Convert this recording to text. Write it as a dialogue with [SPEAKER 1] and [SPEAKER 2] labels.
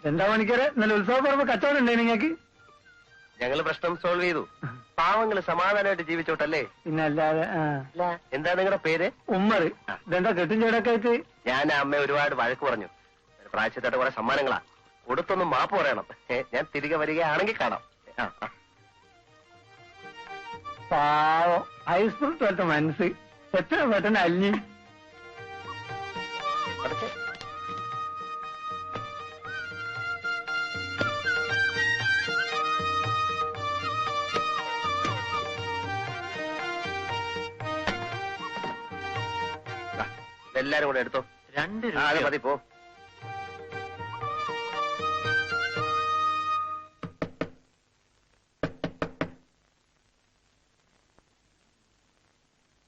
[SPEAKER 1] എന്താ പണിക്കരെ ഇന്നലെ ഉത്സവം പറയുമ്പോ കച്ചവടം ഉണ്ടേ നിങ്ങക്ക്?
[SPEAKER 2] ഞങ്ങള് പ്രശ്നം സോൾവ് ചെയ്തു. പാവങ്ങള് സമാധാനമായിട്ട് ജീവിച്ചോട്ടല്ലേ.
[SPEAKER 1] പിന്നല്ലാതെ.
[SPEAKER 2] എന്താ നിങ്ങളുടെ പേര്?
[SPEAKER 1] ഉമ്മർ. ഇതെന്താ കെട്ടും ചേടൊക്കെ ആയിട്ട്?
[SPEAKER 2] ഞാൻ അമ്മ ഒരുപാട് വഴക്ക് പറഞ്ഞു. പ്രായച്ചിട്ടായിട്ട് കുറെ സമ്മാനങ്ങളാ കൊടുത്തൊന്നും മാപ്പ് പറയണം. ഞാൻ തിരികെ വരികയാണെങ്കിൽ കാണാം.
[SPEAKER 1] പാവം ഹൈസ്കൂൾ തോറ്റ മനസ്സ് എത്ര പെട്ടെന്ന് അലിഞ്ഞി.
[SPEAKER 2] എല്ലാരും കൂടെ എടുത്തോ.
[SPEAKER 3] 2
[SPEAKER 2] അത് മതി പോ.